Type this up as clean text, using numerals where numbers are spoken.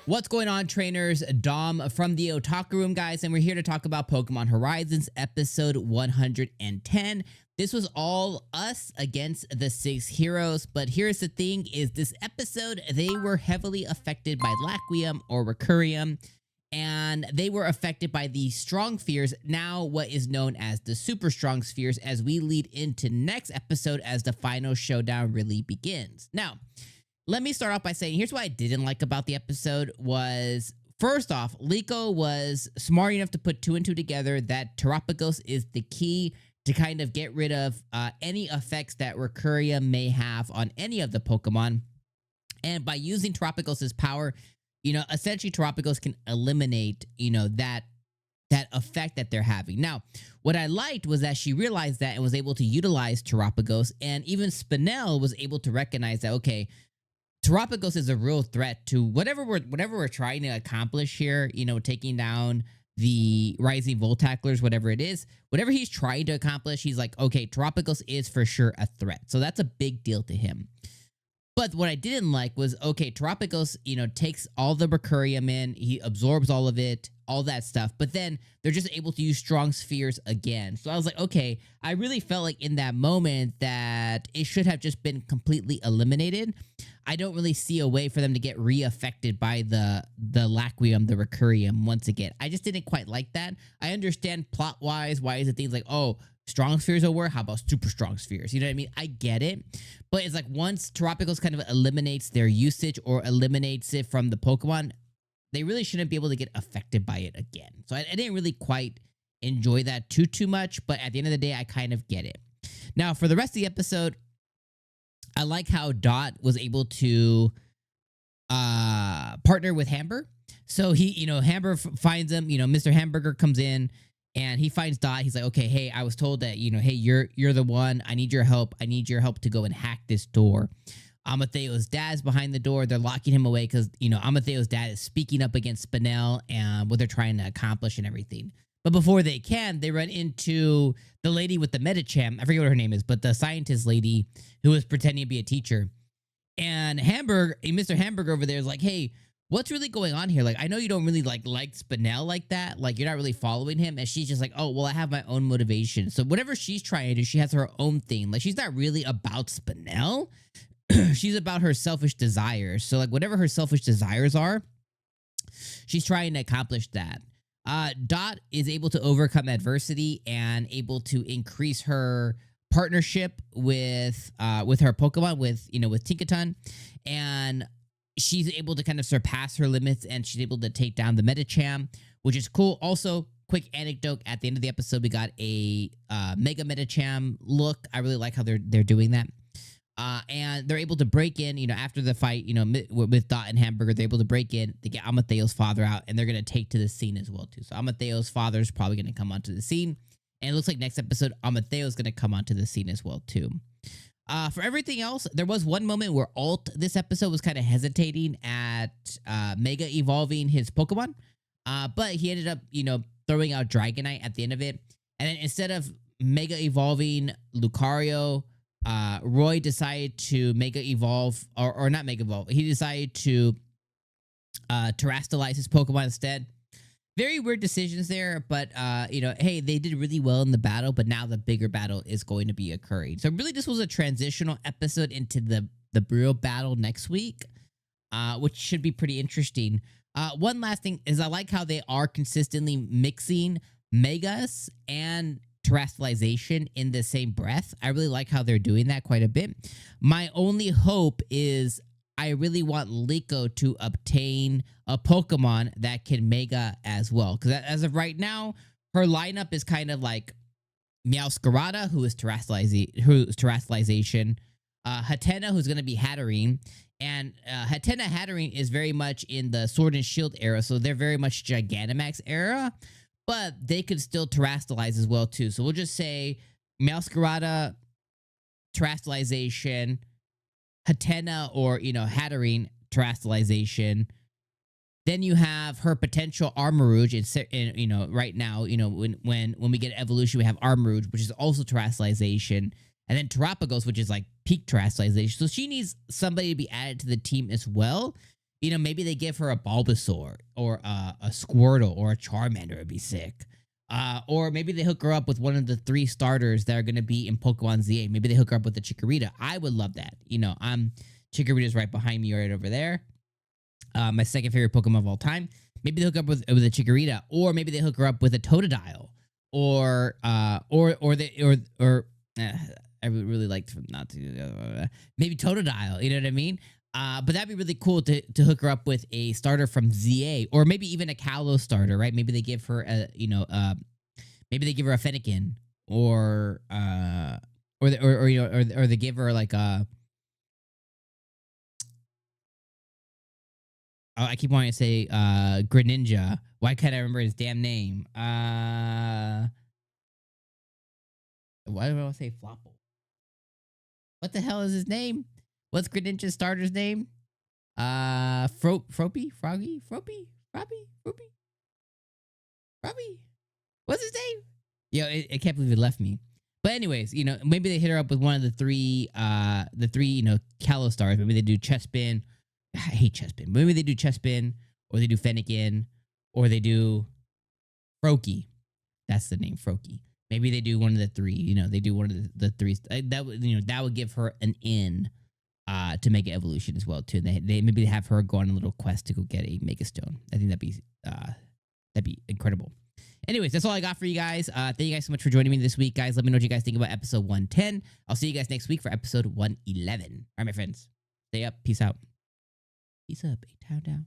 What's going on, trainers? Dom from the Otaku Room, guys, and we're here to talk about Pokemon Horizons episode 110. This was all us against the 6 heroes, but here's the thing is this episode, they were heavily affected by Laquium or Recurium, and they were affected by the strong spheres, now what is known as the super strong spheres, as we lead into next episode as the final showdown really begins. Now, let me start off by saying, here's what I didn't like about the episode was, first off, Liko was smart enough to put 2 and 2 together that Terapagos is the key to kind of get rid of any effects that Recurium may have on any of the Pokemon. And by using Terapagos' power, essentially Terapagos can eliminate, that effect that they're having. Now, what I liked was that she realized that and was able to utilize Terapagos, and even Spinel was able to recognize that, okay, Terapagos is a real threat to whatever we're trying to accomplish here, taking down the Rising Voltaclers, whatever it is, whatever he's trying to accomplish, he's like, okay, Terapagos is for sure a threat. So that's a big deal to him. But what I didn't like was, okay, Terapagos, takes all the Recurium in, he absorbs all of it, all that stuff, but then they're just able to use strong spheres again. So I was like, okay, I really felt like in that moment that it should have just been completely eliminated. I don't really see a way for them to get re-affected by the Laquium, the Recurium once again. I just didn't quite like that. I understand plot-wise, why is it things like, oh, strong spheres will work, how about super strong spheres? You know what I mean? I get it. But it's like once Terapagos kind of eliminates their usage or eliminates it from the Pokemon, they really shouldn't be able to get affected by it again. So I didn't really quite enjoy that too much, but at the end of the day, I kind of get it. Now, for the rest of the episode, I like how Dot was able to partner with Hamburg. So he, Hamburg finds him, Mr. Hamburger comes in and he finds Dot. He's like, okay, hey, I was told that, hey, you're the one. I need your help. I need your help to go and hack this door. Amatheo's dad's behind the door. They're locking him away because, Amatheo's dad is speaking up against Spinel and what they're trying to accomplish and everything. But before they can, they run into the lady with the Medicham. I forget what her name is, but the scientist lady who was pretending to be a teacher. And Mr. Hamburger over there is like, hey, what's really going on here? Like, I know you don't really like Spinel like that. Like, you're not really following him. And she's just like, oh, well, I have my own motivation. So whatever she's trying to do, she has her own thing. Like, she's not really about Spinel. She's about her selfish desires. So, like, whatever her selfish desires are, she's trying to accomplish that. Dot is able to overcome adversity and able to increase her partnership with her Pokemon, with Tinkaton, and she's able to kind of surpass her limits, and she's able to take down the Medicham, which is cool. Also, quick anecdote: at the end of the episode, we got a Mega Medicham look. I really like how they're doing that. And they're able to break in, after the fight, with Dot and Hamburger, they're able to break in, they get Amatheo's father out, and they're going to take to the scene as well, too. So Amatheo's father is probably going to come onto the scene, and it looks like next episode, Amatheo's going to come onto the scene as well, too. For everything else, there was one moment where Alt, this episode, was kind of hesitating at Mega evolving his Pokemon, but he ended up, throwing out Dragonite at the end of it, and then instead of Mega evolving Lucario, Roy decided to Mega Evolve, or not Mega Evolve. He decided to terrestrialize his Pokemon instead. Very weird decisions there, but hey, they did really well in the battle, but now the bigger battle is going to be occurring. So really, this was a transitional episode into the real battle next week, which should be pretty interesting. One last thing is I like how they are consistently mixing Megas and terrestrialization in the same breath. I really like how they're doing that quite a bit. My only hope is I really want Liko to obtain a Pokemon that can Mega as well. Because as of right now, her lineup is kind of like Meowscarada, who is terrestrialization, Hatena, who's going to be Hatterene, and Hatterene is very much in the Sword and Shield era, so they're very much Gigantamax era. But they could still terrestrialize as well, too. So we'll just say Meowscarada, terrestrialization, Hatena, or, Hatterene, terrestrialization. Then you have her potential Armarouge, right now, when we get evolution, we have Armarouge, which is also terrestrialization. And then Terapagos, which is like peak terrestrialization. So she needs somebody to be added to the team as well. You know, maybe they give her a Bulbasaur or a Squirtle or a Charmander would be sick. Or maybe they hook her up with one of the 3 starters that are going to be in Pokemon ZA. Maybe they hook her up with a Chikorita. I would love that. You know, Chikorita's right behind me right over there. My second favorite Pokemon of all time. Maybe they hook up with a Chikorita, or maybe they hook her up with a Totodile, or I would really like to not to maybe Totodile. You know what I mean? But that'd be really cool to hook her up with a starter from ZA, or maybe even a Kalos starter, right? Maybe they give her a maybe they give her a Fennekin, or they give her like a. Oh, I keep wanting to say Greninja. Why can't I remember his damn name? Why do I want to say Flopple? What the hell is his name? What's Greninja's starter's name? Froppy? Froggy? Froppy? Froppy? What's his name? Yo, I can't believe it left me. But anyways, you know, maybe they hit her up with one of the three, you know, Kalos stars. Maybe they do Chespin. I hate Chespin. Maybe they do Chespin, or they do Fennekin, or they do Froakie. That's the name, Froakie. Maybe they do one of the 3. You know, they do one of the 3. That would, you know, that would give her an in to Mega Evolution as well too. They maybe have her go on a little quest to go get a Mega Stone. I think that'd be incredible. Anyways, that's all I got for you guys. Thank you guys so much for joining me this week, guys. Let me know what you guys think about episode 110. I'll see you guys next week for episode 111. All right, my friends. Stay up. Peace out. Peace up. A town down.